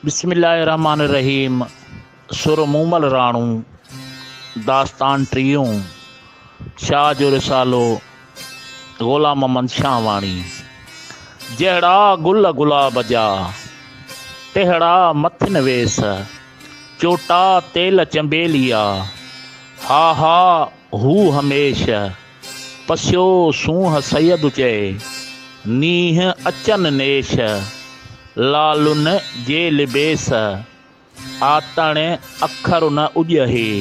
बिस्मिल्लाहिर्रहमानिर्रहीम। सुर मूमल राणू दास्तान टीयों शाह जो रिसालो ग़ुलाम मोहम्मद शाह वाणी। जहिड़ा गुल गुलाब जा तेहड़ा मथिन वेस, चोटा तेल चंबेलिया हा हा हू हमेश। पस्यो सूंह सैयद चए नीह अचन नेश, लालुन जे लिबेस आतण अखर न उजहे।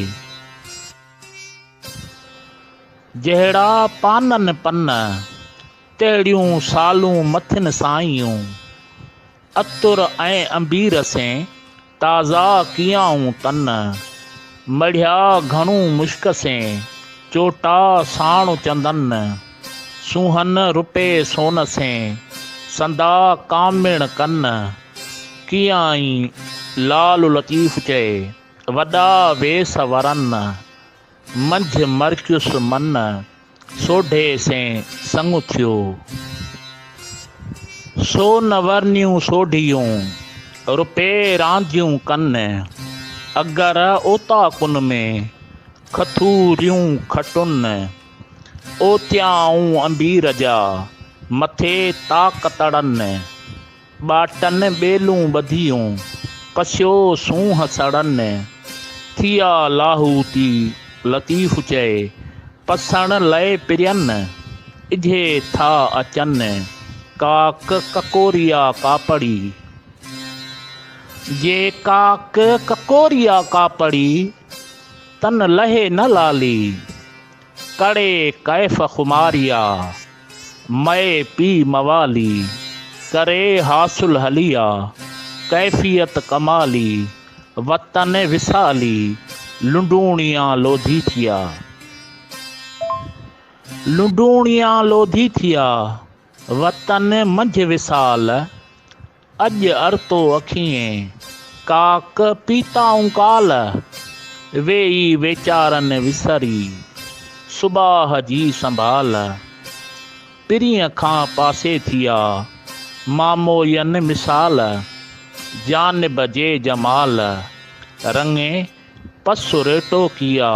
जहिड़ा पानन पन तेड़ियूं सालूं मथिन साइयूं, अतुर ऐं अंबीर से ताज़ा कियाऊं तन। मढ़िया घणूं मुश्क से चोटा साण चंदन, सूहन रुपए सोन से संदा कामिण कन। कियाई लाल लतीफ़ चए वॾा वेस वरन, मंझ मरचुस मन सोढे से संग थियो। सोन वर्नियूं सोढियूं रुपए रांदियूं कन, अगर ओता कुन में खथूरियूं खटुन। ओतियाऊं अंबीर जा मथे ताक तड़न, बाटन बेलूं बधियूं पस्यो सूंह सड़न। थिया लाहूती लतीफ़ चए पसण लय पिरियन, इझे था अचन काक ककोरिया कापड़ी। जे काक ककोरिया कापड़ी तन लहे न लाली, कड़े कैफ खुमारिया मय पी मवाली। करे हासुल हलिया कैफियत कमाली, वतन विसाली लुंडूणिया लोधी थिया। लुंडूणिया लोधी थिया वतन मंझ विसाल, अज अरतो अखिएं काक पीताऊं काल। वेई वेचारन विसरी सुबाह जी संभाल, पिरीअ खां पासे थिया मामोयन मिसाल। जानिब जे जमाल रंगे पसु रेटो किया,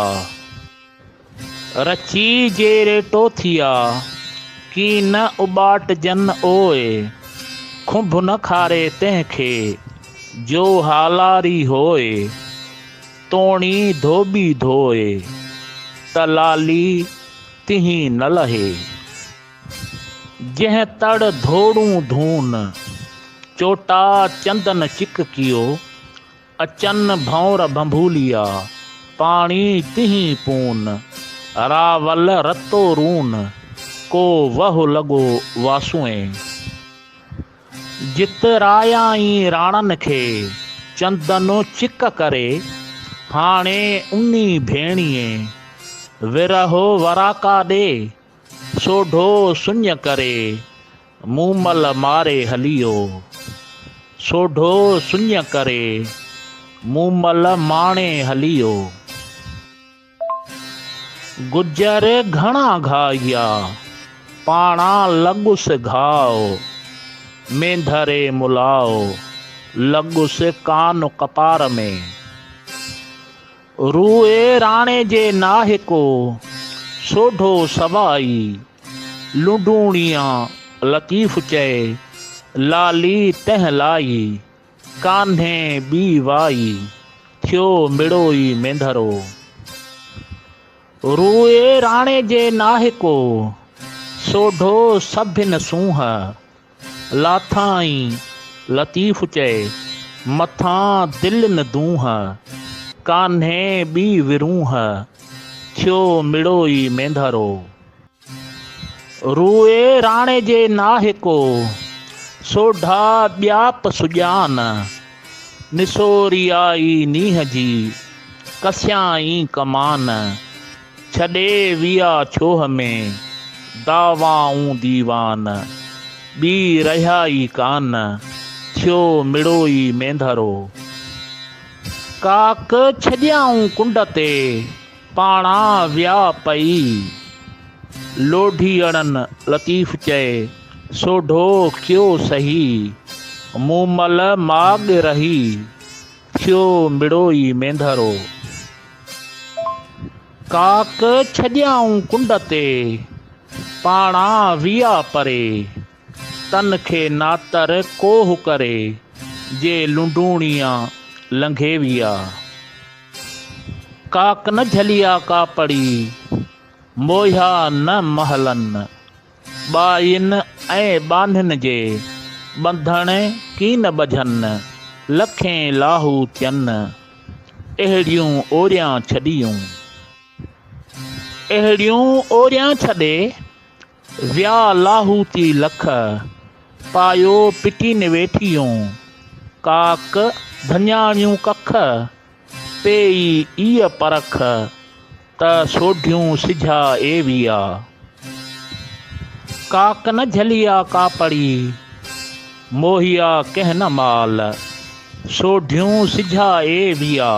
रची जे रेटो थिया की न उबाट जन ओए। खुंभ न खारे तंहिंखे जो हालारी होए, तोणी धोबी धोए त लाली तिही न लहे। जह तड़ धोड़ूं धून चोटा चंदन चिक कियो, अचन भौर भंभूलिया पानी तिही पून। रावल रतो रून को वह लगो वासुएं, जित रायाई राणन खे चंदनो चिक करे। हाणे उन्नी भेणीए विरहो वराका दे, सोढो सुञ करे मूमल मारे हलियो। सोढो सुञ करे मूमल माणे हलियो। गुजर घणा घाया पाणा लॻुस घाओ, मेंधरे मुलाओ लॻुस कान कपार में। रूए राणे जे नाहिको सोढो सवाई, लुंडूणिया लतीफ़ चए लाली तह लाई। कान्हे बी वाई थियो मिड़ोई मेंधरो, रूए राणे जे नाहिको सोढो सभिन सूंह। लाथाई लतीफ़ चए मथां दिल न दूंह, कान्हे बी विरूंह थियो मिड़ोई मेंधरो। रूए राणे जे नाहिको सोढा ॿियाप सुजान, निसोरियाई नीह जी कसियाई कमान। छॾे विया छोह में दावाऊं दीवान, ॿी रहियाई कान थियो मिड़ोई मेंधरो। काक छॾियाऊं कुंड ते पाणा विया पई, लोढी अड़न लतीफ़ चए सोढो क्यों सही। मूमल माग रही थियो मिड़ोई मेंधरो। काक छॾियाऊं कुंड ते पाणा विया परे, तन खे नातर कोह करे जे लुंडूणिया लंघे विया। काक न झलिया कापड़ी मोहिया न महलन, बाइन ऐं बांधन जे बंधण कीन बझन, लखें लाहू थियन अहिड़ियूं ओरियां छॾियूं। अहिड़ियूं ओरियां छॾे विया लाहूती लख, पायो पिटीन वेठियूं काक धन्याणियूं कख, पेई ईअ परख त सोढियूं सिझा ए विया। काक न झलिया कापड़ी मोहिया कंहिं न माल, सोढियूं सिझा ए विया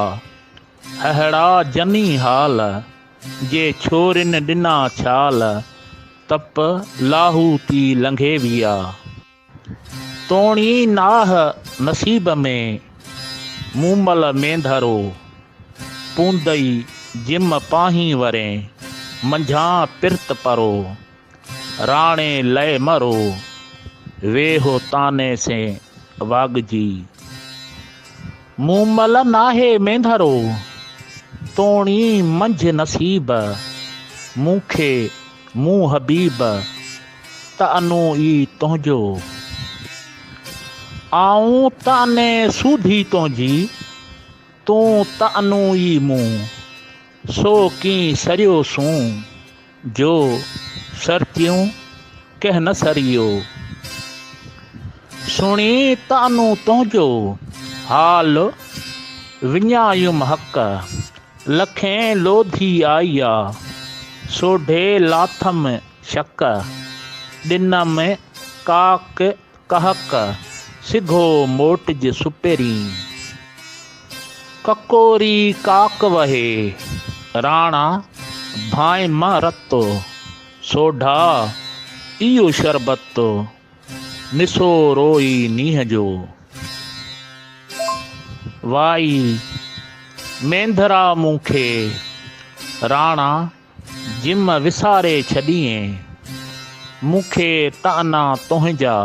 अहिड़ा जनी हाल, जे छोरिन ॾिना छाल तप लाहू थी लंघे विया। तोणी नाह नसीब में मूमल मेंधरो, पूंदई जिम पाही वरे मंझां पिरत परो, राणे लय मरो वेहो ताने से वागजी। मूमल नाहे मेंधरो तोणी मंझ नसीब, मूंखे मूं हबीब त अनु ई तुंहिंजो। आऊं ताने सूधी तुंहिंजी तूं त अनु ई मूं, सो की सरियो सूं जो सरतियूं कंहिं न सरियो। सुणी त अनु तुंहिंजो हाल विञायुम हक़, लखें लोधी आईया सोढे लाथम शक, ॾिनम काक कहक सिघो मोटज सुपेरी। ककोरी काक वहे राणा भाई मां रतो, सोढा इहो शरबत निसो रोई नींहं जो। वाई मेंधरा मूंखे राणा जिम विसारे छॾिए, मूंखे ताना तुंहिंजा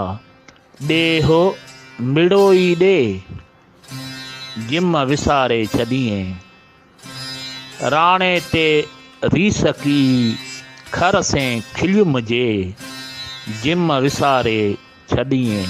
ॾेहो मिड़ोई ॾे जिम विसारे छॾिए। राणे ते रीस की खर से खिलियुम जे जिम विसारे छॾिए।